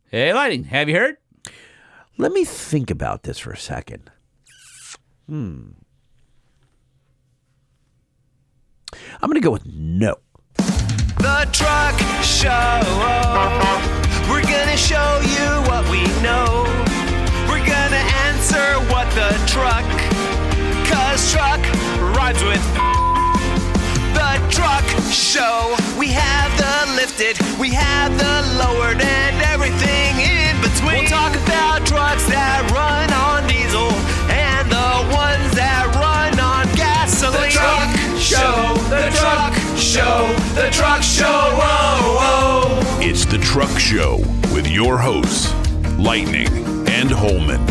Hey, Lighting, have you heard? Let me think about this for a second. I'm going to go with no. The Truck Show. We're gonna show you what we know. We're gonna answer what the truck, 'cause truck rhymes with the Truck Show. We have the lifted, we have the lowered, and everything in between. We'll talk about trucks that run on diesel and the ones that run on gasoline. The Truck Show, the Truck Show, the Truck Show, whoa, whoa. It's the Truck Show with your hosts, Lightning and Holman.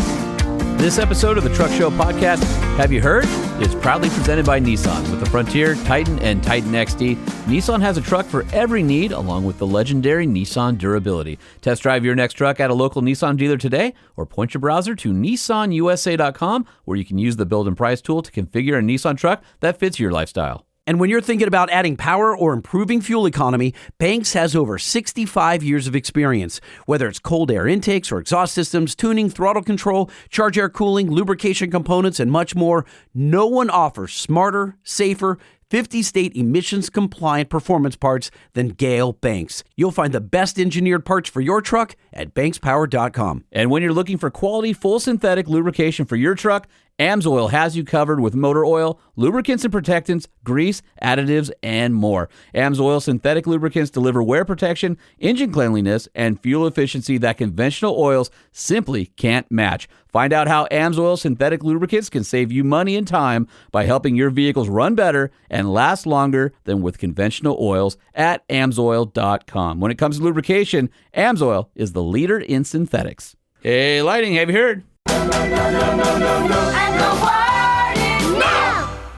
This episode of the Truck Show podcast, Have You Heard? Is proudly presented by Nissan. With the Frontier, Titan, and Titan XD, Nissan has a truck for every need, along with the legendary Nissan durability. Test drive your next truck at a local Nissan dealer today, or point your browser to nissanusa.com, where you can use the build and price tool to configure a Nissan truck that fits your lifestyle. And when you're thinking about adding power or improving fuel economy, Banks has over 65 years of experience. Whether it's cold air intakes or exhaust systems, tuning, throttle control, charge air cooling, lubrication components, and much more, no one offers smarter, safer, 50-state emissions-compliant performance parts than Gale Banks. You'll find the best engineered parts for your truck at bankspower.com. And when you're looking for quality, full synthetic lubrication for your truck, AMSOIL has you covered with motor oil, lubricants and protectants, grease, additives, and more. AMSOIL synthetic lubricants deliver wear protection, engine cleanliness, and fuel efficiency that conventional oils simply can't match. Find out how AMSOIL synthetic lubricants can save you money and time by helping your vehicles run better and last longer than with conventional oils at AMSOIL.com. When it comes to lubrication, AMSOIL is the leader in synthetics. Hey, Lighting, have you heard?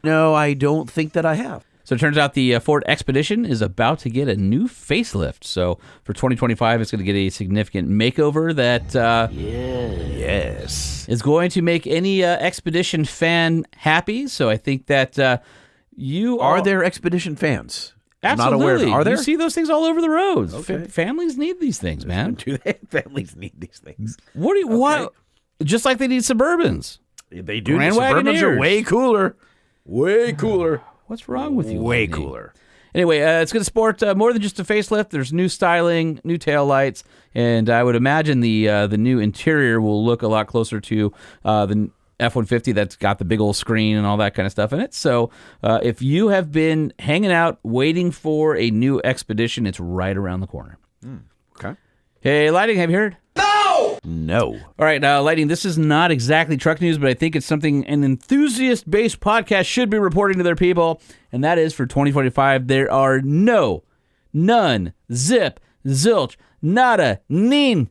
No, I don't think that I have. So it turns out the Ford Expedition is about to get a new facelift. So for 2025, it's going to get a significant makeover that Yes. is going to make any Expedition fan happy. So I think that you Are there Expedition fans? Absolutely. I'm not aware. Are there? You see those things all over the roads. Okay. Families need these things, man. Do they? Families need these things. What do you want? Just like they need Suburbans. They do. Grand Suburbans are Wagoneers. way cooler. Way cooler. What's wrong with you? Way Lightning? cooler. Anyway, it's going to sport more than just a facelift. There's new styling, new taillights, and I would imagine the new interior will look a lot closer to the F-150 that's got the big old screen and all that kind of stuff in it. So if you have been hanging out waiting for a new Expedition, it's right around the corner. Okay. Hey, Lighting, have you heard? No. All right, Lighting, this is not exactly truck news, but I think it's something an enthusiast-based podcast should be reporting to their people, and that is for 2025, there are none, zip, zilch, nada, neen,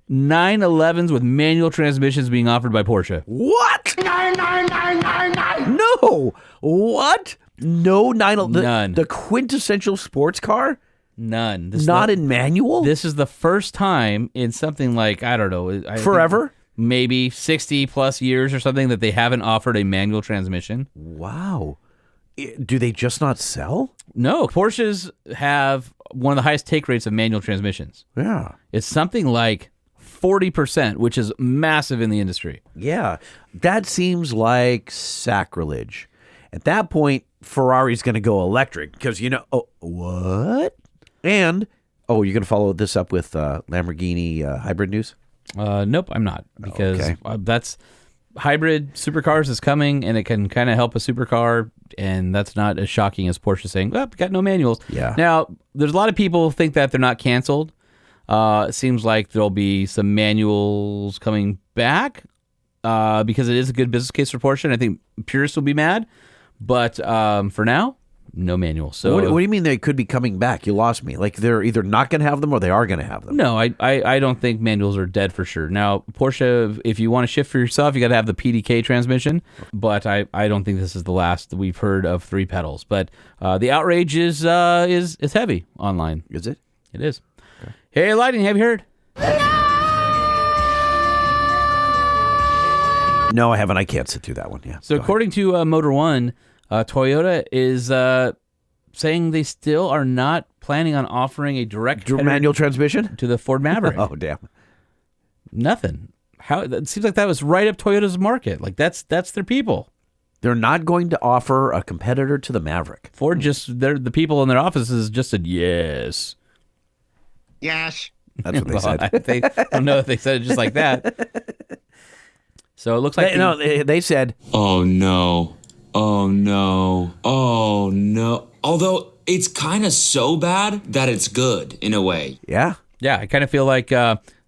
911s with manual transmissions being offered by Porsche. What? No. What? No, None. The quintessential sports car? None. Not in manual? This is the first time in something like, I don't know. I think Forever? maybe 60-plus years or something that they haven't offered a manual transmission. Wow. Do they just not sell? No, Porsches have one of the highest take rates of manual transmissions. Yeah. It's something like 40%, which is massive in the industry. Yeah. That seems like sacrilege. At that point, Ferrari's going to go electric because, what? And, you're going to follow this up with Lamborghini hybrid news? Nope, I'm not, because Okay. that's hybrid supercars is coming, and it can kind of help a supercar, and that's not as shocking as Porsche saying, we got no manuals. Yeah. Now, there's a lot of people who think that they're not canceled. It seems like there'll be some manuals coming back because it is a good business case for Porsche, and I think purists will be mad. But for now, no manual. So What do you mean they could be coming back? You lost me. Like they're either not going to have them or they are going to have them. No, I don't think manuals are dead for sure. Now, Porsche, if you want to shift for yourself, you got to have the PDK transmission. But I don't think this is the last that we've heard of 3 pedals. But the outrage is heavy online. Is it? It is. Okay. Hey, Lightning, have you heard? No, I haven't. I can't sit through that one. Yeah. So according to Motor One, Toyota is saying they still are not planning on offering a direct manual transmission to the Ford Maverick. Oh, damn. Nothing. How it seems like that was right up Toyota's market. Like that's their people. They're not going to offer a competitor to the Maverick. Ford the people in their offices just said yes. Yes. That's what they said. I don't know if they said it just like that. So it looks like they said, Oh no. Oh no. Oh no. Although it's kind of so bad that it's good in a way. yeah. Yeah, I kind of feel like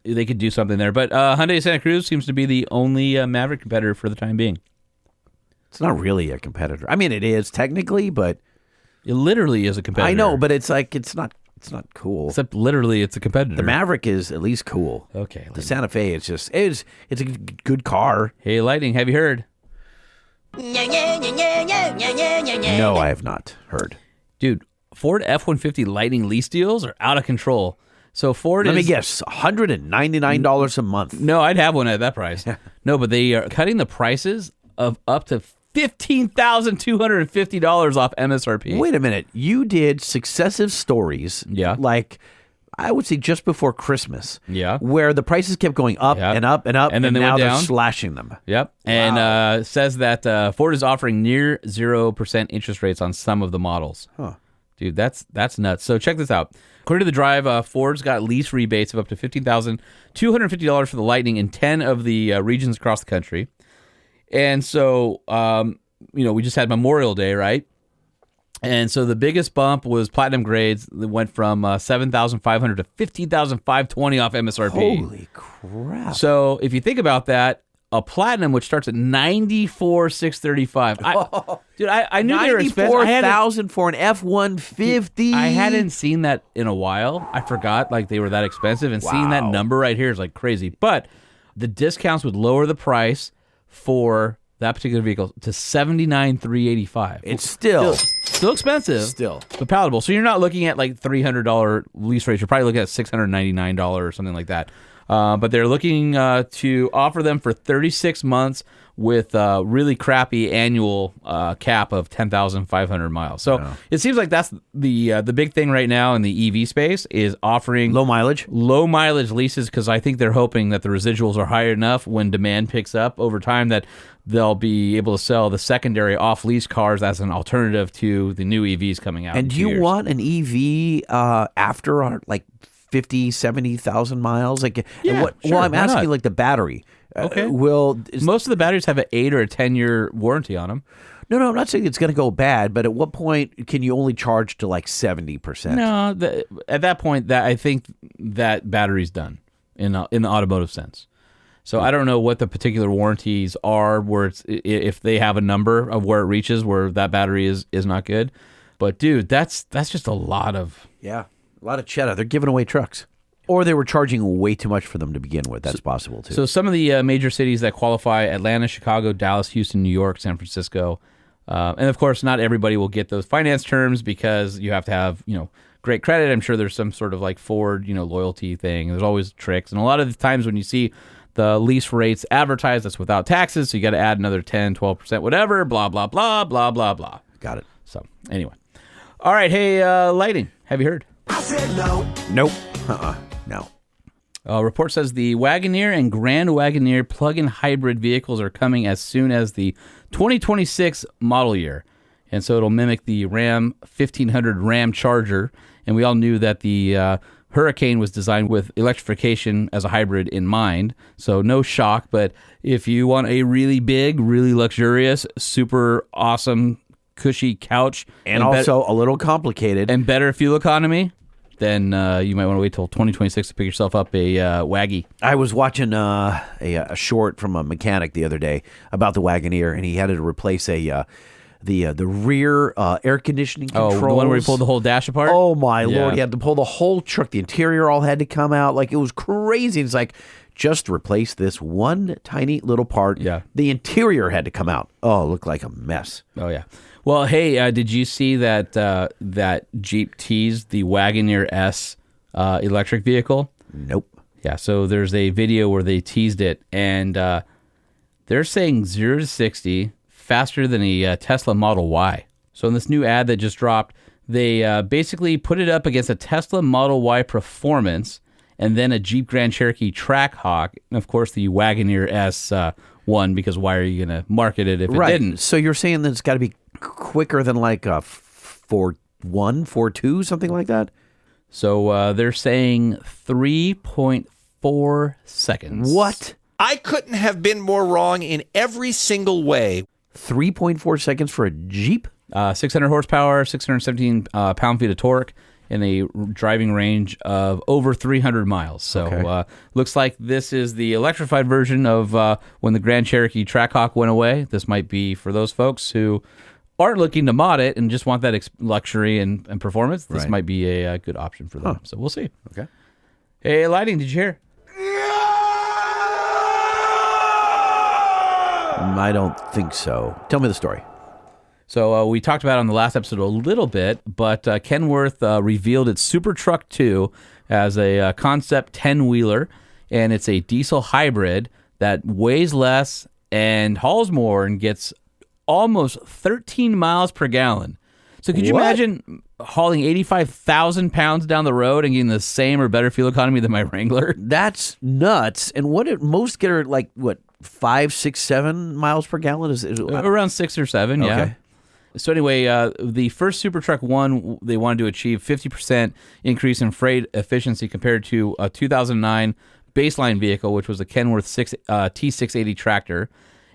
they could do something there. But Hyundai Santa Cruz seems to be the only Maverick competitor for the time being. It's not really a competitor. I mean, it is technically, but It literally is a competitor. I know, but it's like it's not cool. Except literally it's a competitor. The Maverick is at least cool. Okay. The Santa Fe, it's a good car. Hey, Lightning, have you heard? No, I have not heard. Dude, Ford F-150 Lightning lease deals are out of control. So Ford Let me guess, $199 a month. No, I'd have one at that price. No, but they are cutting the prices of up to $15,250 off MSRP. Wait a minute. You did successive stories. Yeah. Like, I would say just before Christmas. Yeah. Where the prices kept going up and up and up. And then they now went down. They're slashing them. Yep. And says that Ford is offering near 0% interest rates on some of the models. Huh. Dude, that's nuts. So check this out. According to The Drive, Ford's got lease rebates of up to $15,250 for the Lightning in 10 of the regions across the country. And so, we just had Memorial Day, right? And so the biggest bump was platinum grades. It went from $7,500 to $15,520 off MSRP. Holy crap. So if you think about that, a platinum, which starts at $94,635. Dude, I knew they were expensive. $94,000 for an F-150. I hadn't seen that in a while. I forgot like they were that expensive, and seeing that number right here is like crazy. But the discounts would lower the price for that particular vehicle to $79,385. It's still expensive, but palatable. So you're not looking at like $300 lease rates. You're probably looking at $699 or something like that. But they're looking to offer them for 36 months with really crappy annual cap of 10,500 miles. So it seems like that's the big thing right now in the EV space is offering low mileage leases, because I think they're hoping that the residuals are high enough when demand picks up over time that they'll be able to sell the secondary off-lease cars as an alternative to the new EVs coming out. And do you want an EV after like 50, 70,000 miles? Like, yeah, well, I'm asking like the battery. Okay. Most of the batteries have an 8 or a 10-year warranty on them. No, I'm not saying it's going to go bad, but at what point can you only charge to like 70%? No, at that point, that I think that battery's done in the automotive sense. So I don't know what the particular warranties are, where it's if they have a number of where it reaches where that battery is not good. But dude, that's just a lot of cheddar. They're giving away trucks. Or they were charging way too much for them to begin with. That's possible, too. So some of the major cities that qualify: Atlanta, Chicago, Dallas, Houston, New York, San Francisco. And, of course, not everybody will get those finance terms because you have to have, great credit. I'm sure there's some sort of like Ford, loyalty thing. There's always tricks. And a lot of the times when you see the lease rates advertised, that's without taxes. So you got to add another 10, 12%, whatever, blah, blah, blah, blah, blah, blah. Got it. So anyway. All right. Hey, Lighting, have you heard? I said no. Nope. No. Report says the Wagoneer and Grand Wagoneer plug-in hybrid vehicles are coming as soon as the 2026 model year. And so it'll mimic the Ram 1500 Ram Charger. And we all knew that the Hurricane was designed with electrification as a hybrid in mind. So no shock. But if you want a really big, really luxurious, super awesome, cushy couch. And also a little complicated. And better fuel economy, then you might want to wait till 2026 to pick yourself up a Waggy. I was watching a short from a mechanic the other day about the Wagoneer, and he had to replace the rear air conditioning controls. Oh, the one where he pulled the whole dash apart? Oh, my Lord. He had to pull the whole truck. The interior all had to come out. Like, it was crazy. It's like, just replace this one tiny little part. Yeah. The interior had to come out. Oh, it looked like a mess. Oh, yeah. Well, hey, did you see that that Jeep teased the Wagoneer S electric vehicle? Nope. Yeah, so there's a video where they teased it, and they're saying 0 to 60 faster than a Tesla Model Y. So in this new ad that just dropped, they basically put it up against a Tesla Model Y Performance, and then a Jeep Grand Cherokee Trackhawk, and of course the Wagoneer S1, because why are you going to market it if it didn't? So you're saying that it's got to be quicker than like a 4.1, 4.2, something like that? So they're saying 3.4 seconds. What? I couldn't have been more wrong in every single way. 3.4 seconds for a Jeep? 600 horsepower, 617 pound-feet of torque, and a driving range of over 300 miles. So looks like this is the electrified version of when the Grand Cherokee Trackhawk went away. This might be for those folks who aren't looking to mod it and just want that luxury and performance. This might be a good option for them. So we'll see. Okay. Hey, Lighting, did you hear? I don't think so. Tell me the story. So we talked about it on the last episode a little bit, but Kenworth revealed its SuperTruck II as a concept 10-wheeler, and it's a diesel hybrid that weighs less and hauls more and gets almost 13 miles per gallon. So could you imagine hauling 85,000 pounds down the road and getting the same or better fuel economy than my Wrangler? That's nuts. And what did most get are like, 5, 6, 7 miles per gallon? Is around 6 or 7, yeah. Okay. So anyway, the first SuperTruck I, they wanted to achieve 50% increase in freight efficiency compared to a 2009 baseline vehicle, which was a Kenworth T680 tractor.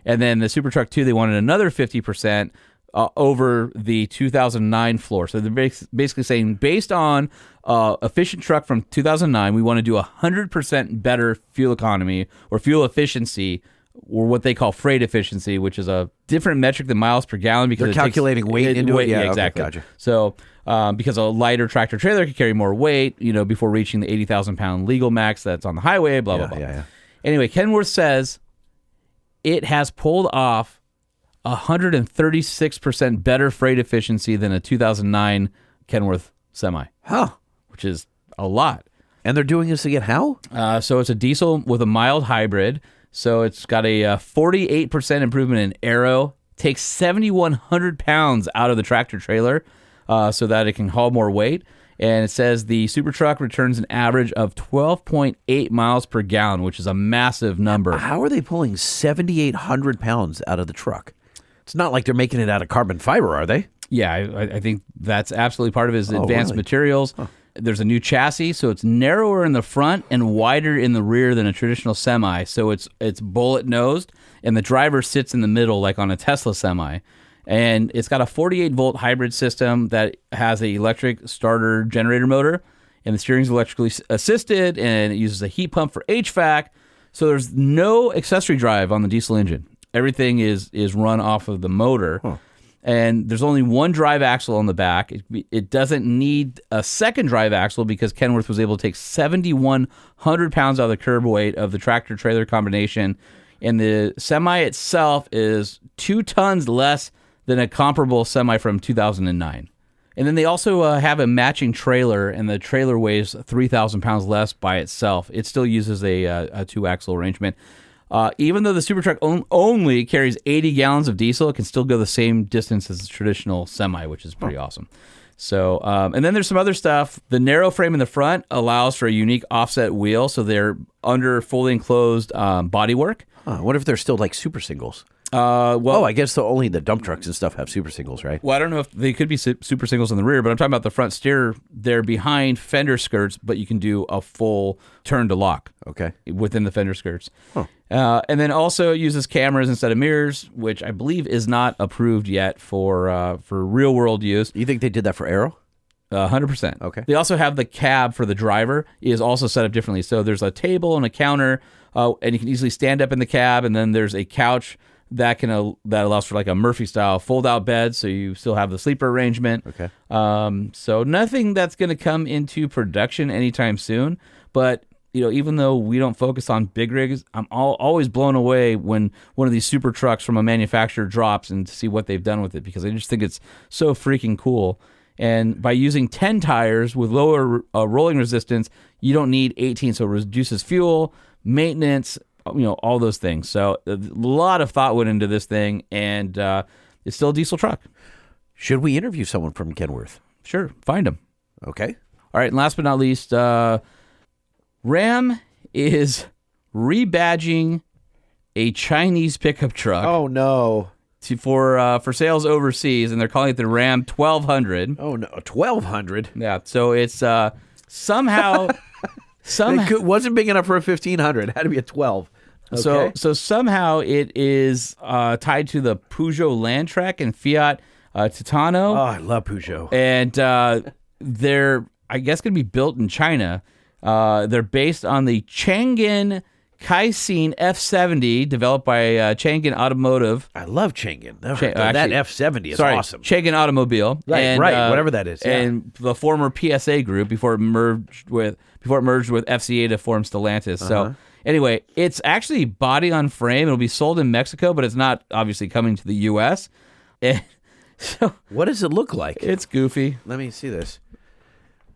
And then the SuperTruck II, they wanted another 50% over the 2009 floor. So they're basically saying, based on efficient truck from 2009, we want to do 100% better fuel economy or fuel efficiency, or what they call freight efficiency, which is a different metric than miles per gallon because they're calculating weight into it. Yeah, exactly. Okay, gotcha. So because a lighter tractor trailer can carry more weight, before reaching the 80,000 pound legal max that's on the highway, blah, blah, blah. Yeah. Anyway, Kenworth says it has pulled off 136% better freight efficiency than a 2009 Kenworth semi. Huh. Which is a lot. And they're doing this again how? So it's a diesel with a mild hybrid. So it's got a 48% improvement in aero, takes 7,100 pounds out of the tractor trailer so that it can haul more weight. And it says the SuperTruck returns an average of 12.8 miles per gallon, which is a massive number. How are they pulling 7,800 pounds out of the truck? It's not like they're making it out of carbon fiber, are they? Yeah, I think that's absolutely part of it is advanced materials. Huh. There's a new chassis, so it's narrower in the front and wider in the rear than a traditional semi. So it's bullet-nosed, and the driver sits in the middle like on a Tesla semi. And it's got a 48-volt hybrid system that has an electric starter generator motor, and the steering is electrically assisted, and it uses a heat pump for HVAC. So there's no accessory drive on the diesel engine. Everything is run off of the motor. Huh. And there's only one drive axle on the back. It doesn't need a second drive axle because Kenworth was able to take 7,100 pounds out of the curb weight of the tractor-trailer combination. And the semi itself is 2 tons less than a comparable semi from 2009. And then they also have a matching trailer, and the trailer weighs 3,000 pounds less by itself. It still uses a 2-axle arrangement. Even though the SuperTruck only carries 80 gallons of diesel, it can still go the same distance as a traditional semi, which is pretty awesome. So, and then there's some other stuff. The narrow frame in the front allows for a unique offset wheel, so they're under fully enclosed bodywork. What if they're still like super singles? I guess only the dump trucks and stuff have super singles, right? Well, I don't know if they could be super singles in the rear, but I'm talking about the front steer. They're behind fender skirts, but you can do a full turn to lock. Okay. Within the fender skirts. Huh. And then also it uses cameras instead of mirrors, which I believe is not approved yet for real world use. You think they did that for aero? 100%. Okay. They also have the cab for the driver is also set up differently. So there's a table and a counter, and you can easily stand up in the cab, and then there's a couch that allows for like a Murphy style fold out bed, so you still have the sleeper arrangement. Okay. So nothing that's going to come into production anytime soon, but even though we don't focus on big rigs, I'm always blown away when one of these super trucks from a manufacturer drops and to see what they've done with it, because I just think it's so freaking cool. And by using 10 tires with lower rolling resistance, you don't need 18, so it reduces fuel, maintenance, all those things. So a lot of thought went into this thing, and it's still a diesel truck. Should we interview someone from Kenworth? Sure, find them. Okay. All right, and last but not least, Ram is rebadging a Chinese pickup truck Oh no. for sales overseas, and they're calling it the Ram 1200. Oh no. 1,200. Yeah, so it's somehow It wasn't big enough for a 1,500. It had to be a 12. Okay. So somehow it is tied to the Peugeot Landtrek and Fiat Titano. Oh, I love Peugeot. And they're, I guess, going to be built in China. They're based on the Changan Kaixin F70, developed by Changan Automotive. I love Changan. That actually, F70 is sorry, awesome. Changan Automobile. Right, and, whatever that is. Yeah. And the former PSA group before it merged with FCA to form Stellantis. So anyway, it's actually body on frame. It'll be sold in Mexico, but it's not obviously coming to the U.S. And so What does it look like? it's goofy. Let me see this.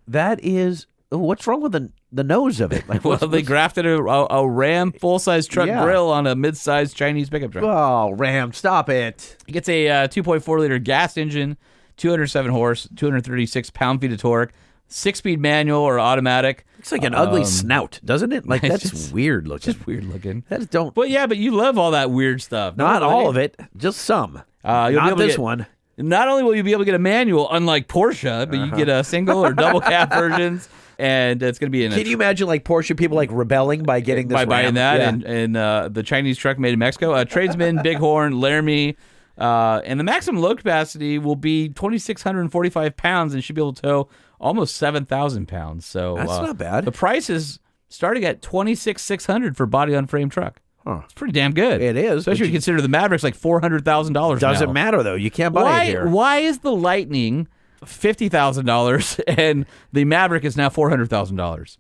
That is. Oh, what's wrong with the nose of it? Like, Well, they grafted a Ram full-size truck Yeah. grill on a mid-sized Chinese pickup truck. Oh, Ram, stop it. It gets a 2.4-liter gas engine, 207 horse, 236 pound-feet of torque, 6-speed manual or automatic. It's like an ugly snout, doesn't it? Like, it's that's just- weird looking. Just weird looking. That's don't. But you love all that weird stuff. Not all of it, just some. You'll be Not able to this get- one. Not only will you be able to get a manual, unlike Porsche, but you get a single or double cab versions, and it's going to be in Can you imagine like Porsche people like rebelling by getting this by buying Ram? that Yeah. and the Chinese truck made in Mexico. Tradesman, Bighorn, Laramie, and the maximum load capacity will be 2,645 pounds and should be able to tow almost 7,000 pounds. So That's not bad. The price is starting at 26,600 for body on frame truck. Huh. It's pretty damn good. It is, especially but when you consider the Maverick's like $400,000. Doesn't matter though. You can't buy it here. Why is the Lightning $50,000 and the Maverick is now $400,000?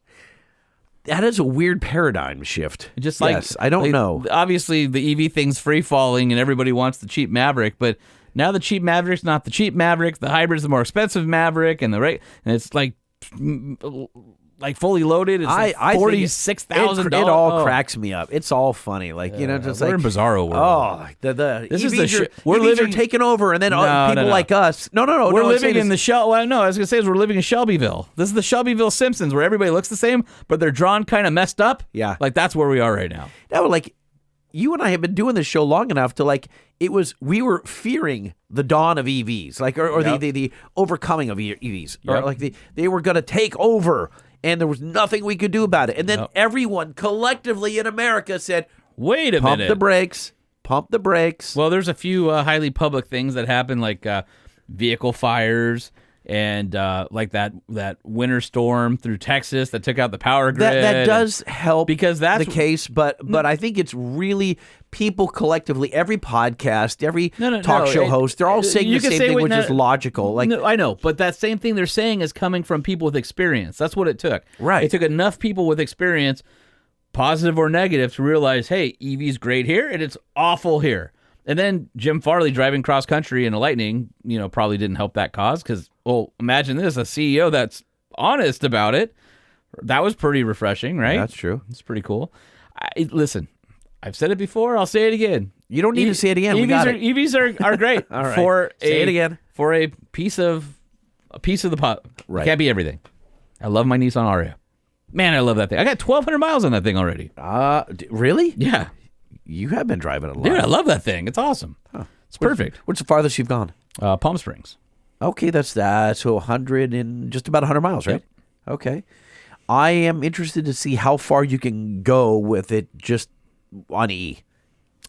That is a weird paradigm shift. Just like yes, I don't know. Obviously, the EV thing's free falling, and everybody wants the cheap Maverick. But now the cheap Maverick's not the cheap Maverick. The hybrid's the more expensive Maverick, and and it's like fully loaded. It's like I think $46,000. It all cracks me up. It's all funny, like just we're like in bizarro world. Oh, the This EVs is the are, shit. We're EVs living are taking over, and then No, people no. like us. No. We're I'm living saying in the is- Well, no, I was gonna say is we're living in Shelbyville. This is the Shelbyville Simpsons, where everybody looks the same, but they're drawn kind of messed up. Yeah. like that's where we are right now. No, like you and I have been doing this show long enough to like we were fearing the dawn of EVs, like or Yep. the overcoming of EVs, Yep. or like they were going to take over, and there was nothing we could do about it. And then everyone collectively in America said, Wait a "Pump minute. the brakes, pump the brakes." Well, there's a few highly public things that happen, like vehicle fires and like that winter storm through Texas that took out the power grid. That does help because that's the case, but I think it's really people collectively, every podcast, every talk show host, they're all saying you the can same say thing, what- which no, is logical. Like No, I know, but that same thing they're saying is coming from people with experience. That's what it took. Right. It took enough people with experience, positive or negative, to realize, hey, EV's great here and it's awful here. And then Jim Farley driving cross country in a Lightning, probably didn't help that cause because, well, imagine this, a CEO that's honest about it. That was pretty refreshing, right? That's true. It's pretty cool. Listen, I've said it before. I'll say it again. You don't need to say it again. We got it. EVs are great. All right. Say it again. For a piece of the pot. Right. Can't be everything. I love my Nissan Aria. Man, I love that thing. I got 1,200 miles on that thing already. Really? Yeah. You have been driving a lot. Dude, I love that thing. It's awesome. It's perfect. What's the farthest you've gone? Palm Springs. Okay, that's that. So 100 and just about 100 miles, right? Yep. Okay. I am interested to see how far you can go with it just on E.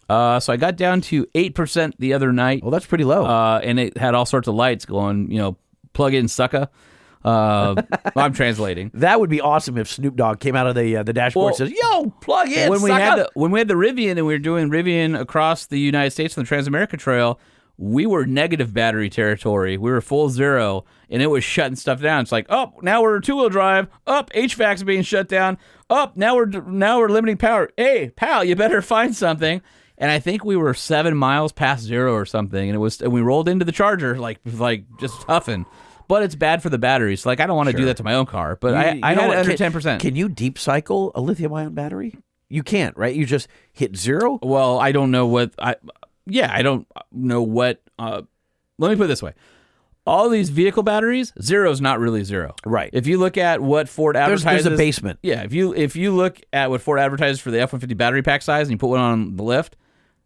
So I got down to 8% the other night. Well, that's pretty low. And it had all sorts of lights going, plug in sucker. I'm translating. That would be awesome if Snoop Dogg came out of the dashboard and says, "Yo, plug in." When we had sucker." the Rivian and we were doing Rivian across the United States on the Transamerica Trail, we were negative battery territory. We were full zero, and it was shutting stuff down. It's like, oh, now we're two-wheel drive. Up, HVAC's being shut down. Up, now we're limiting power. Hey, pal, you better find something. And I think we were 7 miles past zero or something, and we rolled into the charger like just huffing. But it's bad for the batteries. Like, I don't want to do that to my own car. But I had it under 10%. Can you deep cycle a lithium-ion battery? You can't, right? You just hit zero? Well, I don't know what I don't know what let me put it this way. all these vehicle batteries, zero is not really zero. Right. If you look at what Ford advertises, there's a basement. Yeah. If you look at what Ford advertises for the F-150 battery pack size, and you put one on the lift,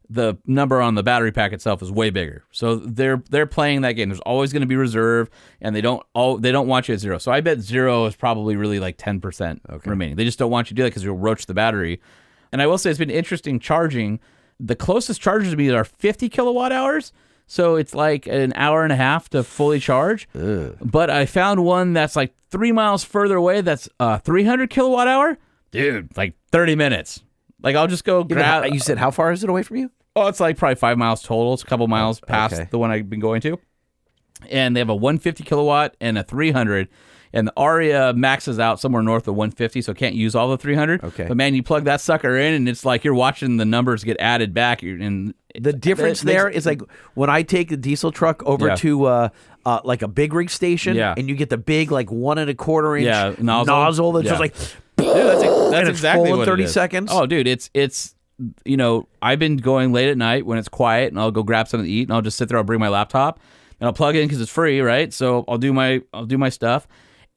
the number on the battery pack itself is way bigger. So they're playing that game. There's always going to be reserve, and they don't want you at zero. So I bet zero is probably really like 10% remaining. They just don't want you to do that because you'll roach the battery. And I will say it's been interesting charging. The closest chargers to me are 50 kilowatt hours. So it's like an hour and a half to fully charge. Ugh. But I found one that's like 3 miles further away that's 300 kilowatt hour. Dude, like 30 minutes. Like I'll just go grab. You said how far is it away from you? Oh, it's like probably 5 miles total. It's a couple miles past the one I've been going to. And they have a 150 kilowatt and a 300. And the Aria maxes out somewhere north of 150, so can't use all the 300. Okay. But man, you plug that sucker in, and it's like you're watching the numbers get added back. And the difference there is like when I take the diesel truck over to like a big rig station, and you get the big like 1 1/4 inch nozzle that's just like, dude, that's exactly full what in 30 it is. seconds. Oh, dude, it's I've been going late at night when it's quiet, and I'll go grab something to eat, and I'll just sit there. I'll bring my laptop, and I'll plug it in because it's free, right? So I'll do my stuff.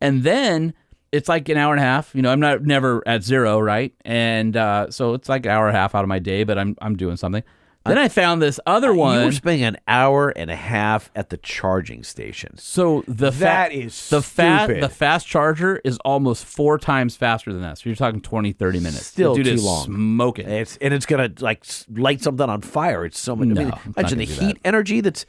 And then it's like an hour and a half. I'm never at zero, right? And so it's like an hour and a half out of my day, but I'm doing something. Then I found this other one. You were spending an hour and a half at the charging station. So the fast charger is almost 4 times faster than that. So you're talking 20, 30 minutes. Still the dude too is long. Smoking. It's gonna like light something on fire. It's so much. Imagine the heat energy that's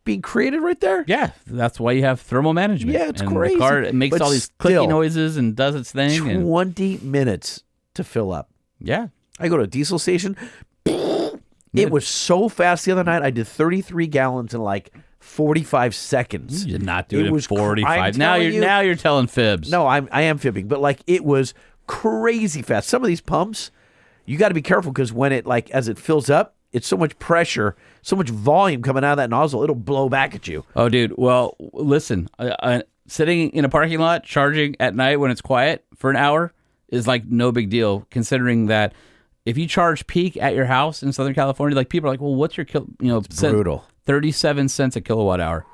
being created right there. Yeah, that's why you have thermal management. Yeah, it's and crazy. The car, it makes all these clicky noises and does its thing. 20 minutes to fill up. Yeah. I go to a diesel station. It was so fast the other night. I did 33 gallons in like 45 seconds. You did not do it in 45. I'm Now telling you're telling fibs. No, I am fibbing, but like it was crazy fast. Some of these pumps, you got to be careful because when it like as it fills up, it's so much pressure, so much volume coming out of that nozzle, it'll blow back at you. Oh, dude. Well, listen, sitting in a parking lot charging at night when it's quiet for an hour is like no big deal, considering that if you charge peak at your house in Southern California, like people are like, well, what's your it's brutal. 37 cents a kilowatt hour.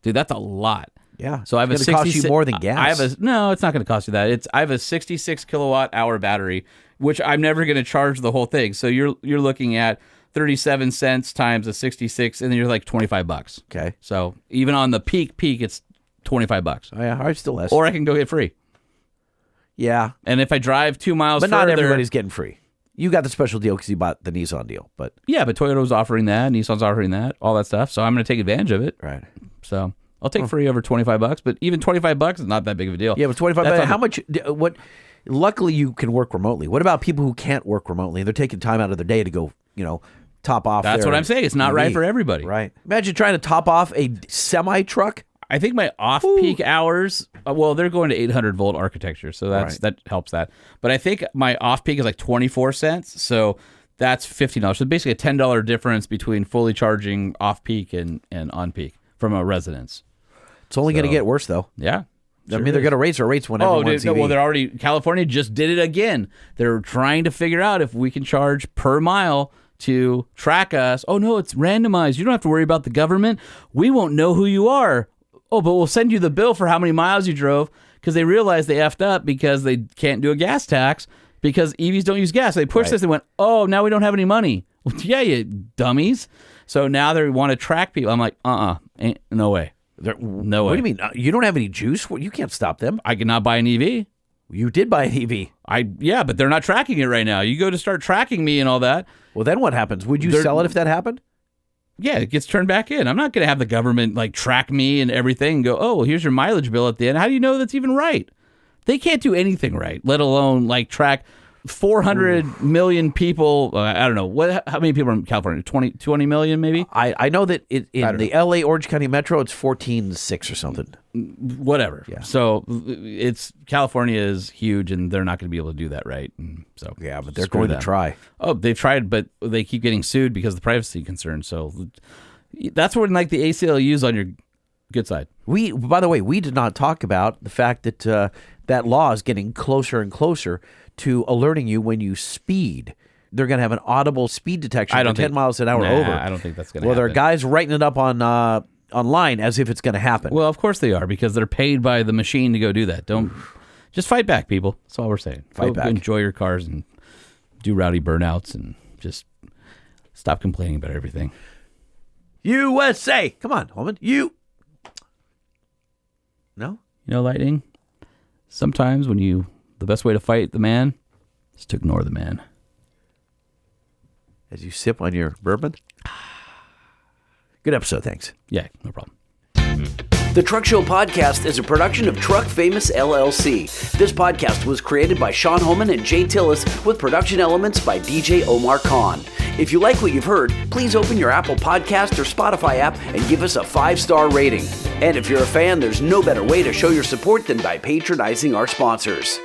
Dude, that's a lot. Yeah. So I have it's going to cost you more than gas. No, it's not going to cost you that. I have a 66 kilowatt hour battery, which I'm never going to charge the whole thing. So you're looking at 37 cents times a 66, and then you're like $25. Okay. So even on the peak, it's $25. Oh, yeah, I still less. Or I can go get free. Yeah. And if I drive 2 miles but further, not everybody's getting free. You got the special deal because you bought the Nissan deal. But yeah, but Toyota's offering that, Nissan's offering that, all that stuff. So I'm going to take advantage of it. Right. So I'll take free over $25, but even $25 is not that big of a deal. Yeah, but $25. How much? What? Luckily, you can work remotely. What about people who can't work remotely? They're taking time out of their day to go, top off. That's what I'm saying. It's not right for everybody. Right. Imagine trying to top off a semi truck. I think my off-peak hours, they're going to 800-volt architecture, so that helps that. But I think my off-peak is like 24 cents, so that's $15. So basically a $10 difference between fully charging off-peak and on-peak from a residence. It's only going to get worse, though. Yeah. Sure they're going to raise their rates whenever one's EV. Well, California just did it again. They're trying to figure out if we can charge per mile to track us. Oh, no, it's randomized. You don't have to worry about the government. We won't know who you are. Oh, but we'll send you the bill for how many miles you drove because they realized they effed up because they can't do a gas tax because EVs don't use gas. They pushed this and went, oh, now we don't have any money. Well, yeah, you dummies. So now they want to track people. I'm like, no way. No way. What do you mean? You don't have any juice? You can't stop them. I cannot buy an EV. You did buy an EV. Yeah, but they're not tracking it right now. You go to start tracking me and all that. Well, then what happens? Would you sell it if that happened? Yeah, it gets turned back in. I'm not going to have the government like track me and everything and go, oh, well, here's your mileage bill at the end. How do you know that's even right? They can't do anything right, let alone like track 400 million people. I don't know. How many people are in California? 20 million maybe? I know that in the LA Orange County Metro, it's 14.6 or something. Whatever. Yeah. So California is huge and they're not going to be able to do that right. And so yeah, but they're going to try. Oh, they've tried, but they keep getting sued because of the privacy concerns. So that's when like the ACLU's on your good side. By the way, we did not talk about the fact that that law is getting closer and closer to alerting you when you speed. They're going to have an audible speed detection for 10 miles an hour over. I don't think that's going to happen. Well, there are guys writing it up on online as if it's going to happen. Well, of course they are, because they're paid by the machine to go do that. Don't just fight back, people. That's all we're saying. Fight Go back. Enjoy your cars and do rowdy burnouts and just stop complaining about everything. USA. Come on, Holman. No? You know, Lightning, sometimes the best way to fight the man is to ignore the man. As you sip on your bourbon. Good episode, thanks. Yeah, no problem. The Truck Show Podcast is a production of Truck Famous LLC. This podcast was created by Sean Holman and Jay Tillis with production elements by DJ Omar Khan. If you like what you've heard, please open your Apple Podcast or Spotify app and give us a 5-star rating. And if you're a fan, there's no better way to show your support than by patronizing our sponsors.